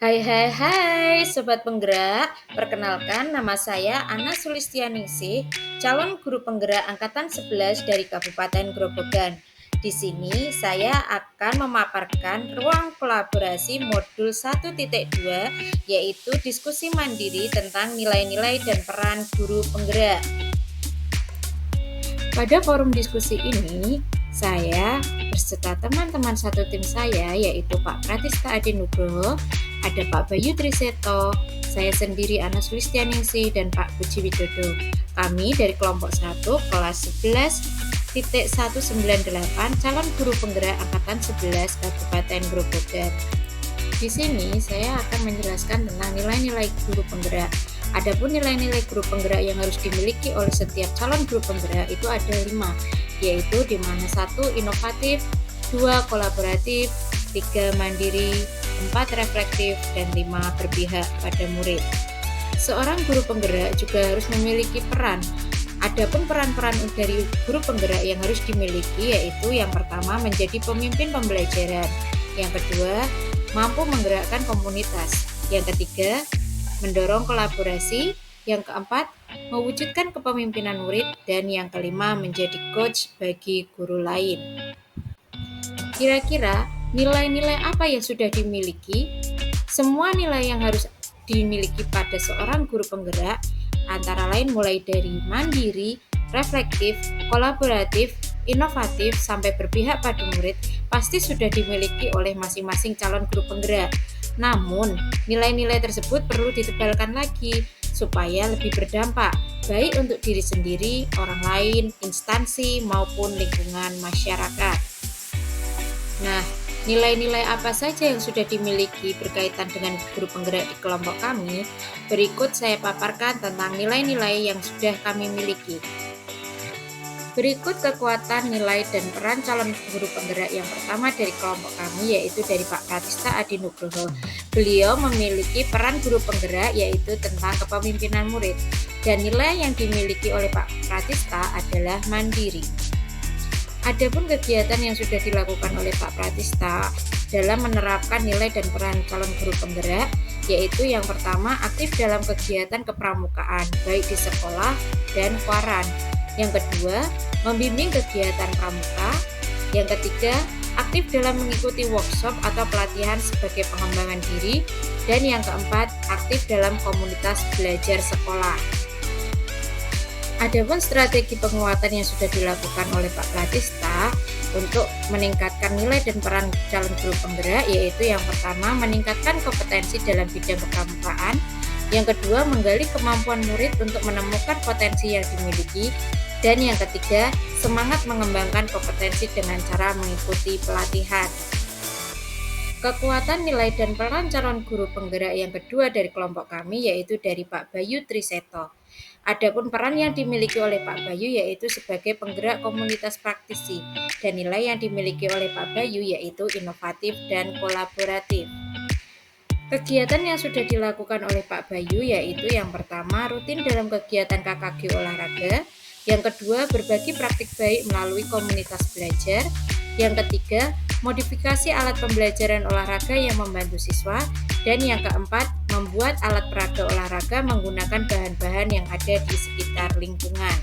Hai hai hai Sobat Penggerak, perkenalkan nama saya Ana Sulistianingsih, calon guru penggerak Angkatan 11 dari Kabupaten Grobogan. Di sini saya akan memaparkan ruang kolaborasi modul 1.2 yaitu diskusi mandiri tentang nilai-nilai dan peran guru penggerak. Pada forum diskusi ini, saya berserta teman-teman satu tim saya yaitu Pak Pratista Adi Nugroho, ada Pak Bayu Triseto, saya sendiri Ana Sulistianingsih dan Pak Puji Widodo. Kami dari kelompok 1 kelas 11.198 calon guru penggerak angkatan 11 Kabupaten Grobogan. Di sini saya akan menjelaskan tentang nilai-nilai guru penggerak. Adapun nilai-nilai guru penggerak yang harus dimiliki oleh setiap calon guru penggerak itu ada 5, yaitu di mana 1 inovatif, 2 kolaboratif, 3 mandiri, 4 reflektif, dan 5 berpihak pada murid. Seorang guru penggerak juga harus memiliki peran. Adapun peran-peran dari guru penggerak yang harus dimiliki yaitu yang pertama menjadi pemimpin pembelajaran, yang kedua mampu menggerakkan komunitas, yang ketiga mendorong kolaborasi, yang keempat mewujudkan kepemimpinan murid, dan yang kelima menjadi coach bagi guru lain. Kira-kira nilai-nilai apa yang sudah dimiliki? Semua nilai yang harus dimiliki pada seorang guru penggerak antara lain mulai dari mandiri, reflektif, kolaboratif, inovatif, sampai berpihak pada murid pasti sudah dimiliki oleh masing-masing calon guru penggerak. Namun, nilai-nilai tersebut perlu ditebalkan lagi supaya lebih berdampak, baik untuk diri sendiri, orang lain, instansi, maupun lingkungan masyarakat. Nah, nilai-nilai apa saja yang sudah dimiliki berkaitan dengan guru penggerak di kelompok kami? Berikut saya paparkan tentang nilai-nilai yang sudah kami miliki. Berikut kekuatan, nilai, dan peran calon guru penggerak yang pertama dari kelompok kami yaitu dari Pak Pratista Adi Nugroho. Beliau memiliki peran guru penggerak yaitu tentang kepemimpinan murid, dan nilai yang dimiliki oleh Pak Pratista adalah mandiri. Adapun kegiatan yang sudah dilakukan oleh Pak Pratista dalam menerapkan nilai dan peran calon guru penggerak yaitu yang pertama aktif dalam kegiatan kepramukaan baik di sekolah dan koran. Yang kedua, membimbing kegiatan pramuka. Yang ketiga, aktif dalam mengikuti workshop atau pelatihan sebagai pengembangan diri. Dan yang keempat, aktif dalam komunitas belajar sekolah. Adapun strategi penguatan yang sudah dilakukan oleh Pak Pratista untuk meningkatkan nilai dan peran calon guru penggerak yaitu yang pertama, meningkatkan kompetensi dalam bidang kepramukaan. Yang kedua, menggali kemampuan murid untuk menemukan potensi yang dimiliki. Dan yang ketiga, semangat mengembangkan kompetensi dengan cara mengikuti pelatihan. Kekuatan, nilai, dan peran calon guru penggerak yang kedua dari kelompok kami yaitu dari Pak Bayu Triseto. Adapun peran yang dimiliki oleh Pak Bayu yaitu sebagai penggerak komunitas praktisi, dan nilai yang dimiliki oleh Pak Bayu yaitu inovatif dan kolaboratif. Kegiatan yang sudah dilakukan oleh Pak Bayu yaitu yang pertama rutin dalam kegiatan KKG olahraga, yang kedua berbagi praktik baik melalui komunitas belajar, yang ketiga modifikasi alat pembelajaran olahraga yang membantu siswa, dan yang keempat membuat alat peraga olahraga menggunakan bahan-bahan yang ada di sekitar lingkungan.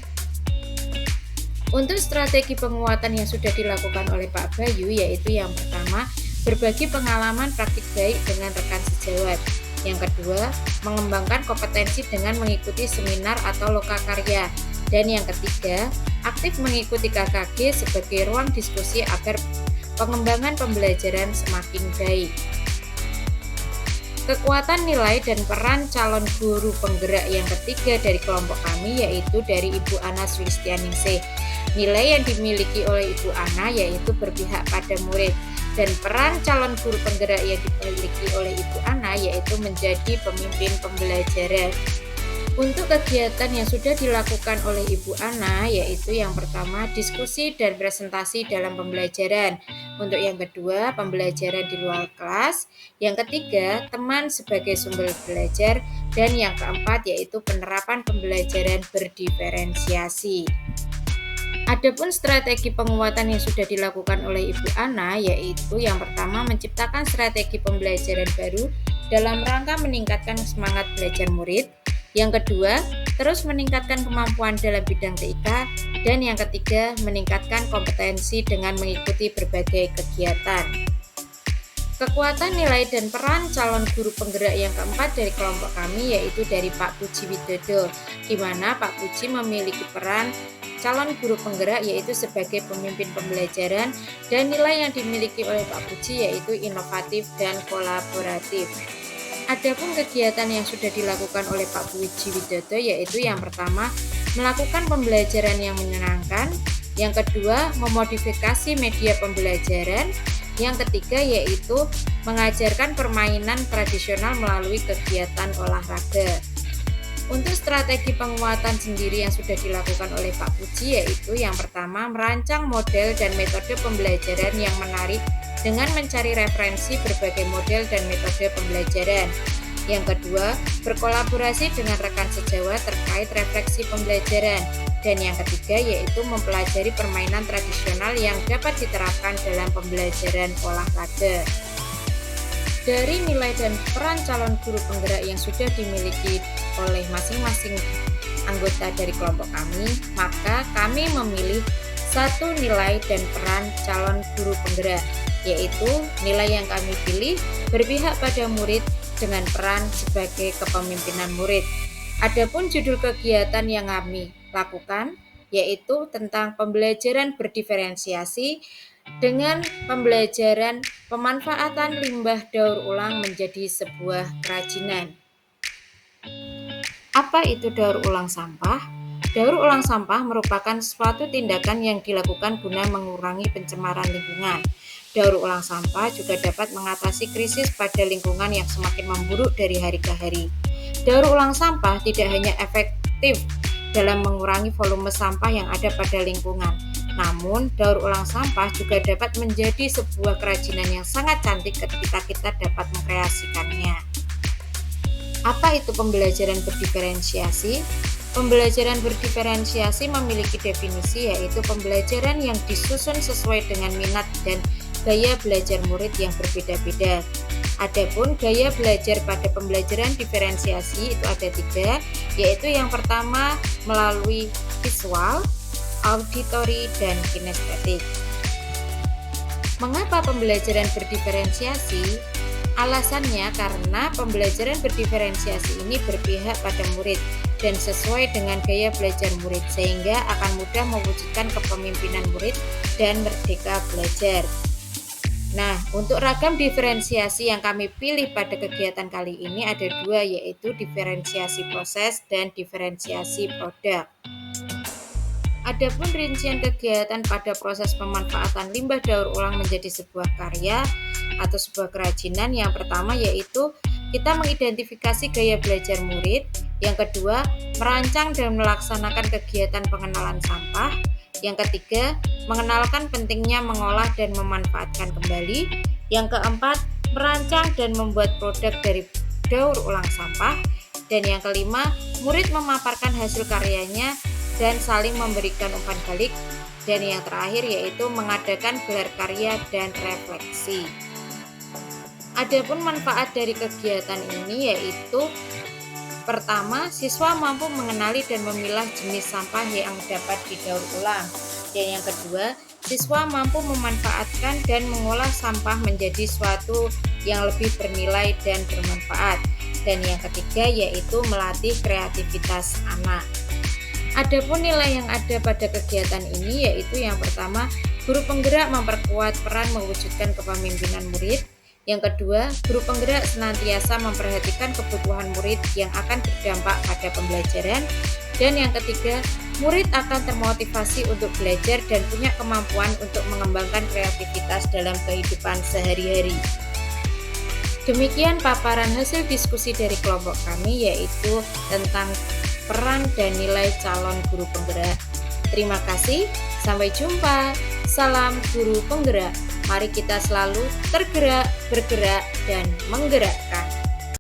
Untuk strategi penguatan yang sudah dilakukan oleh Pak Bayu yaitu yang pertama berbagi pengalaman praktik baik dengan rekan sejawat. Yang kedua, mengembangkan kompetensi dengan mengikuti seminar atau lokakarya. Dan yang ketiga, aktif mengikuti KKG sebagai ruang diskusi agar pengembangan pembelajaran semakin baik. Kekuatan, nilai, dan peran calon guru penggerak yang ketiga dari kelompok kami yaitu dari Ibu Ana Sulistianingsih. Nilai yang dimiliki oleh Ibu Ana yaitu berpihak pada murid, dan peran calon guru penggerak yang dimiliki oleh Ibu Ana yaitu menjadi pemimpin pembelajaran. Untuk kegiatan yang sudah dilakukan oleh Ibu Ana yaitu yang pertama diskusi dan presentasi dalam pembelajaran. Untuk yang kedua, pembelajaran di luar kelas. Yang ketiga, teman sebagai sumber belajar. Dan yang keempat yaitu penerapan pembelajaran berdiferensiasi. Adapun strategi penguatan yang sudah dilakukan oleh Ibu Ana yaitu yang pertama menciptakan strategi pembelajaran baru dalam rangka meningkatkan semangat belajar murid. Yang kedua, terus meningkatkan kemampuan dalam bidang TIK. Dan yang ketiga, meningkatkan kompetensi dengan mengikuti berbagai kegiatan. Kekuatan nilai dan peran calon guru penggerak yang keempat dari kelompok kami yaitu dari Pak Puji Widodo, di mana Pak Puji memiliki peran calon guru penggerak yaitu sebagai pemimpin pembelajaran, dan nilai yang dimiliki oleh Pak Puji yaitu inovatif dan kolaboratif. Adapun kegiatan yang sudah dilakukan oleh Pak Puji Widodo yaitu yang pertama, melakukan pembelajaran yang menyenangkan, yang kedua, memodifikasi media pembelajaran, yang ketiga yaitu mengajarkan permainan tradisional melalui kegiatan olahraga. Untuk strategi penguatan sendiri yang sudah dilakukan oleh Pak Puji yaitu yang pertama, merancang model dan metode pembelajaran yang menarik dengan mencari referensi berbagai model dan metode pembelajaran. Yang kedua, berkolaborasi dengan rekan sejawat terkait refleksi pembelajaran. Dan yang ketiga yaitu mempelajari permainan tradisional yang dapat diterapkan dalam pembelajaran olahraga. Dari nilai dan peran calon guru penggerak yang sudah dimiliki oleh masing-masing anggota dari kelompok kami, maka kami memilih satu nilai dan peran calon guru penggerak, yaitu nilai yang kami pilih berpihak pada murid dengan peran sebagai kepemimpinan murid. Adapun judul kegiatan yang kami lakukan yaitu tentang pembelajaran berdiferensiasi dengan pembelajaran pemanfaatan limbah daur ulang menjadi sebuah kerajinan. Apa itu daur ulang sampah? Daur ulang sampah merupakan suatu tindakan yang dilakukan guna mengurangi pencemaran lingkungan. Daur ulang sampah juga dapat mengatasi krisis pada lingkungan yang semakin memburuk dari hari ke hari. Daur ulang sampah tidak hanya efektif dalam mengurangi volume sampah yang ada pada lingkungan, namun daur ulang sampah juga dapat menjadi sebuah kerajinan yang sangat cantik ketika kita dapat mengkreasikannya. Apa itu pembelajaran berdiferensiasi? Pembelajaran berdiferensiasi memiliki definisi yaitu pembelajaran yang disusun sesuai dengan minat dan gaya belajar murid yang berbeda-beda. Adapun gaya belajar pada pembelajaran diferensiasi itu ada 3, yaitu yang pertama melalui visual, auditory, dan kinestetik. Mengapa pembelajaran berdiferensiasi? Alasannya karena pembelajaran berdiferensiasi ini berpihak pada murid dan sesuai dengan gaya belajar murid sehingga akan mudah mewujudkan kepemimpinan murid dan merdeka belajar. Nah, untuk ragam diferensiasi yang kami pilih pada kegiatan kali ini ada 2, yaitu diferensiasi proses dan diferensiasi produk. Adapun rincian kegiatan pada proses pemanfaatan limbah daur ulang menjadi sebuah karya atau sebuah kerajinan, yang pertama yaitu kita mengidentifikasi gaya belajar murid, yang kedua merancang dan melaksanakan kegiatan pengenalan sampah, yang ketiga mengenalkan pentingnya mengolah dan memanfaatkan kembali, yang keempat merancang dan membuat produk dari daur ulang sampah, dan yang kelima murid memaparkan hasil karyanya dan saling memberikan umpan balik, dan yang terakhir yaitu mengadakan gelar karya dan refleksi. Adapun manfaat dari kegiatan ini yaitu pertama, siswa mampu mengenali dan memilah jenis sampah yang dapat didaur ulang. Dan yang kedua, siswa mampu memanfaatkan dan mengolah sampah menjadi suatu yang lebih bernilai dan bermanfaat. Dan yang ketiga yaitu melatih kreativitas anak. Adapun nilai yang ada pada kegiatan ini yaitu yang pertama, guru penggerak memperkuat peran mewujudkan kepemimpinan murid. Yang kedua, guru penggerak senantiasa memperhatikan kebutuhan murid yang akan berdampak pada pembelajaran. Dan yang ketiga, murid akan termotivasi untuk belajar dan punya kemampuan untuk mengembangkan kreativitas dalam kehidupan sehari-hari. Demikian paparan hasil diskusi dari kelompok kami yaitu tentang peran dan nilai calon guru penggerak. Terima kasih, sampai jumpa. Salam guru penggerak. Mari kita selalu tergerak, bergerak, dan menggerakkan.